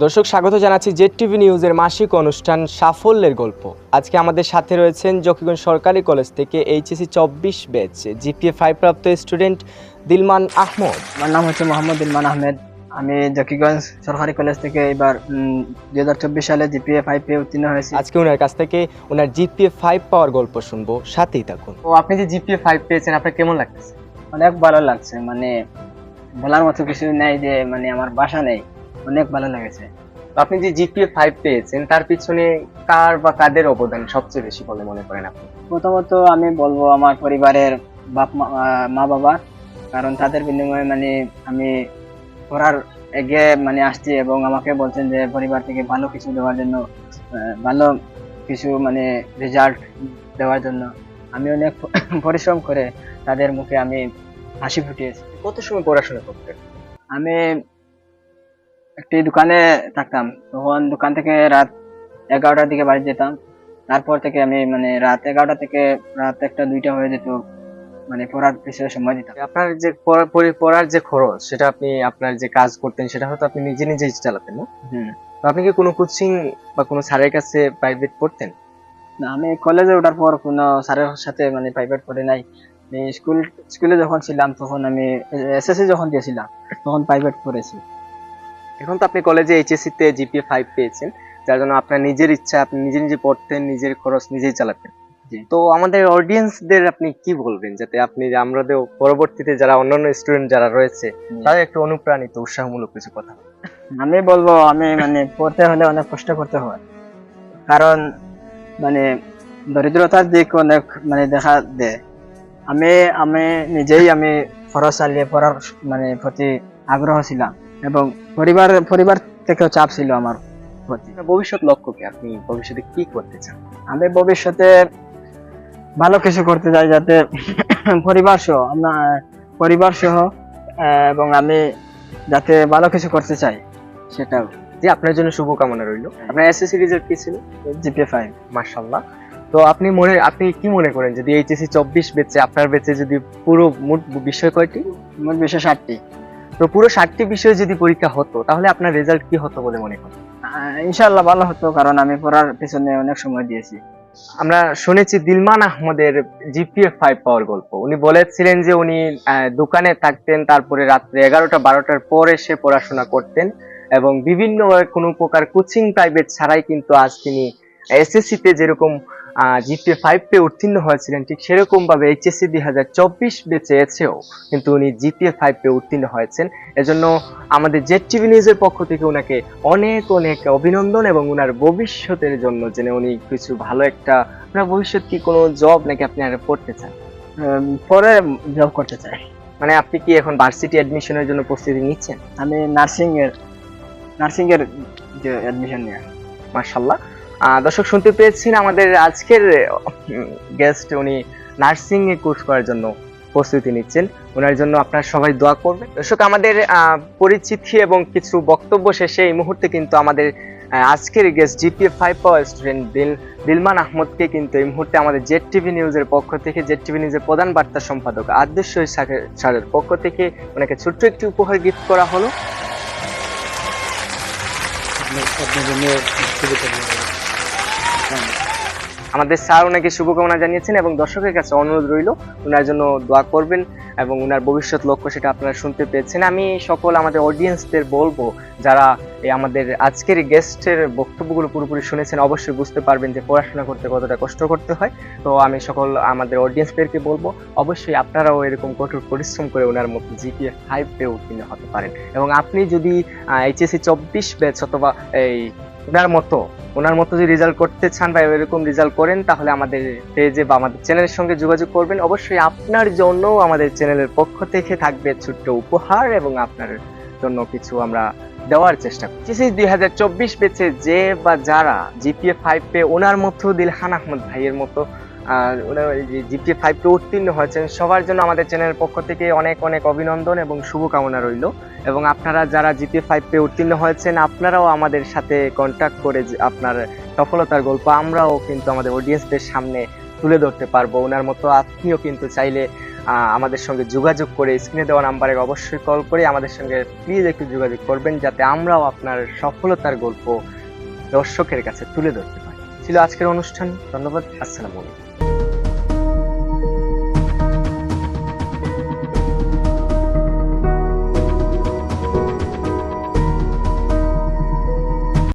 দর্শক স্বাগত জানাচ্ছি জেড টিভি নিউজের মাসিক অনুষ্ঠান সাফল্যের গল্প। আজকে আমাদের সাথে রয়েছেন জকিগঞ্জ সরকারি কলেজ থেকে এইচএসসি 24 ব্যাচ জিপিএ 5 প্রাপ্ত স্টুডেন্ট দিলমান আহমদ। আমার নাম হচ্ছে মোহাম্মদ দিলমান আহমেদ। আমি জকিগঞ্জ সরকারি কলেজ থেকে এবার 2024 সালে জিপিএ 5 পেয়ে উত্তীর্ণ হয়েছি। আজকে ওনার কাছ থেকে ওনার জিপিএ 5 পাওয়ার গল্প শুনবো, সাথেই থাকুন। তো আপনি যে জিপিএ 5 পেয়েছেন আপনার কেমন লাগতেছে? অনেক ভালো লাগছে, মানে বলার মতো কিছু নেই, যে মানে আমার ভাষা নেই, অনেক ভালো লেগেছে। তো আপনি যে জিপিএ 5 পেয়েছেন তার পিছনে কার বা কাদের অবদান সবচেয়ে বেশি বলে মনে করেন আপনি? প্রথমত আমি বলবো আমার পরিবারের মা বাবা, কারণ তাদের বিনিময়ে মানে আমি পড়ার এগিয়ে মানে আসছি, এবং আমাকে বলছেন যে পরিবার থেকে ভালো কিছু দেওয়ার জন্য, ভালো কিছু মানে রেজাল্ট দেওয়ার জন্য আমি অনেক পরিশ্রম করে তাদের মুখে আমি হাসি ফুটিয়েছি। কত সময় পড়াশোনা করতেন? আমি একটি দোকানে থাকতাম, তখন দোকান থেকে রাত 11টার দিকে বাড়ি যেতাম। তারপর থেকে আমি মানে রাত 11টা থেকে রাত 1টা 2টা হয়ে যেত, মানে পড়ার পিছনে সময় দিতাম। আপনার যে পড়ার যে খরচ সেটা আপনি আপনার যে কাজ করতেন সেটা হয়তো আপনি নিজে নিজেই চালাতেন না? তো আপনি কি কোনো কোচিং বা কোনো স্যারের কাছে প্রাইভেট পড়তেন? না, আমি কলেজে ওঠার পর কোনো স্যারের সাথে মানে প্রাইভেট পড়ে নাই। আমি স্কুলে যখন ছিলাম তখন আমি এসএসসি যখন দিয়েছিলাম তখন প্রাইভেট পড়েছি। এখন তো আপনি কলেজে এইচএসসি তে জিপিএ 5 পেয়েছেন, যার জন্য আপনার নিজের ইচ্ছা আপনি নিজে নিজে পড়তেন, নিজের খরচ নিজেই চালাতেন। তো আমাদের অডিয়েন্সদের আপনি কি বলবেন, যাতে আপনি আমাদের পরবর্তীতে যারা অন্যান্য স্টুডেন্ট যারা রয়েছে তারা একটু অনুপ্রাণিত উৎসাহমূলক কিছু কথা? আমি বলবো আমি মানে পড়তে হলে অনেক কষ্ট করতে হয়, কারণ মানে দরিদ্রতার দিক অনেক মানে দেখা দেয়। আমি আমি নিজেই আমি খরচ চালিয়ে পড়ার মানে প্রতি আগ্রহ ছিলাম, এবং পরিবার থেকেও চাপ ছিল আমার প্রতি। আপনার ভবিষ্যৎ লক্ষ্য কি? আপনি ভবিষ্যতে কি করতে চান? আমি ভবিষ্যতে ভালো কিছু করতে চাই, যাতে পরিবার সহ এবং আমি যাতে ভালো কিছু করতে চাই, সেটাও। যে আপনার জন্য শুভকামনা রইল। আপনার এসএসসি রেজাল্ট কি ছিল? জিপিএ 5। মাশাআল্লাহ। তো আপনি কি মনে করেন যদি এইচএসসি 24 বেচে আপনার বেচে যদি পুরো মোট বিষয় কয়টি? মোট বিষয় 60টি। তো পুরো 60টি বিষয় যদি পরীক্ষা হতো তাহলে আপনার রেজাল্ট কি হতো বলে মনে করেন? ইনশাআল্লাহ ভালো হতো, কারণ আমি পড়ার পিছনে অনেক সময় দিয়েছি। আমরা শুনেছি দিলমান আহমদের জিপিএ 5 পাওয়ার গল্প। উনি বলেছিলেন যে উনি দোকানে থাকতেন, তারপরে রাত্রে 11টা 12টার পর এসে পড়াশোনা করতেন, এবং বিভিন্ন কোনো প্রকার কোচিং প্রাইভেট ছাড়াই কিন্তু আজ তিনি এসএসসি তে যেরকম জিপিএ 5 পেয়ে উত্তীর্ণ হয়েছিলেন, ঠিক সেরকম ভাবে এইচএসসি 2024 বেচে এসেও কিন্তু উনি জিপিএ 5 পেয়ে উত্তীর্ণ হয়েছেন। এজন্য আমাদের জেড টিভি নিউজের পক্ষ থেকে ওনাকে অনেক অনেক অভিনন্দন, এবং ওনার ভবিষ্যতের জন্য যেন উনি কিছু ভালো একটা, আপনার ভবিষ্যৎ কি কোনো জব নাকি আপনি আর পড়তে চান? পরে জব করতে চাই। মানে আপনি কি এখন ভার্সিটি অ্যাডমিশনের জন্য প্রস্তুতি নিচ্ছেন? আমি নার্সিং এর যে অ্যাডমিশন নিয়ে। মাশাআল্লাহ। দর্শক শুনতে পেয়েছেন আমাদের আজকের গেস্ট উনি নার্সিং এ কোর্স করার জন্য প্রস্তুতি নিচ্ছেন। ওনার জন্য আপনারা সবাই দোয়া করবেন। দর্শক আমাদের পরিচিতি এবং কিছু বক্তব্য শেষে এই মুহূর্তে কিন্তু আমাদের আজকের গেস্ট জিপিএ 5 পাওয়ার স্টুডেন্ট দিলমান আহমদকে কিন্তু এই মুহূর্তে আমাদের জেড টিভি নিউজের পক্ষ থেকে, জেড টিভি নিউজের প্রধান বার্তা সম্পাদক আদ্দেশ স্যারের পক্ষ থেকে ওনাকে ছোট্ট একটি উপহার গিফট করা হলো। আমাদের স্যার ওনাকে শুভকামনা জানিয়েছেন, এবং দর্শকের কাছে অনুরোধ রইল ওনার জন্য দোয়া করবেন, এবং ওনার ভবিষ্যৎ লক্ষ্য সেটা আপনারা শুনতে পেয়েছেন। আমি সকল আমাদের অডিয়েন্সদের বলবো, যারা এই আমাদের আজকের গেস্টের বক্তব্যগুলো পুরোপুরি শুনেছেন অবশ্যই বুঝতে পারবেন যে পড়াশোনা করতে কতটা কষ্ট করতে হয়। তো আমি সকল আমাদের অডিয়েন্সদেরকে বলবো অবশ্যই আপনারাও এরকম কঠোর পরিশ্রম করে ওনার মতো জিপিএ 5 পেয়ে উত্তীর্ণ হতে পারেন, এবং আপনি যদি এইচএসসি 24 ব্যাচ অথবা এই ওনার মতো যদি রেজাল্ট করতে চান বা এরকম রেজাল্ট করেন, তাহলে আমাদের পেজে বা আমাদের চ্যানেলের সঙ্গে যোগাযোগ করবেন। অবশ্যই আপনার জন্য আমাদের চ্যানেলের পক্ষ থেকে থাকবে ছোট্ট উপহার, এবং আপনার জন্য কিছু আমরা দেওয়ার চেষ্টা করছি। 2024 বেচে যে বা যারা জিপিএ 5 পেয়ে ওনার মতো দিলহান আহমদ ভাইয়ের মতো জিপিএ 5 পেয়ে উত্তীর্ণ হয়েছেন, সবার জন্য আমাদের চ্যানেলের পক্ষ থেকে অনেক অনেক অভিনন্দন এবং শুভকামনা রইল। এবং আপনারা যারা জিপিএ 5 পেয়ে উত্তীর্ণ হয়েছেন, আপনারাও আমাদের সাথে কন্ট্যাক্ট করে আপনার সফলতার গল্প আমরাও কিন্তু আমাদের অডিয়েন্সদের সামনে তুলে ধরতে পারবো। ওনার মতো আপনিও কিন্তু চাইলে আমাদের সঙ্গে যোগাযোগ করে স্ক্রিনে দেওয়া নাম্বারে অবশ্যই কল করে আমাদের সঙ্গে প্লিজ একটু যোগাযোগ করবেন, যাতে আমরাও আপনার সফলতার গল্প দর্শকের কাছে তুলে ধরতে পারি। ছিল আজকের অনুষ্ঠান। ধন্যবাদ। আসসালামু আলাইকুম।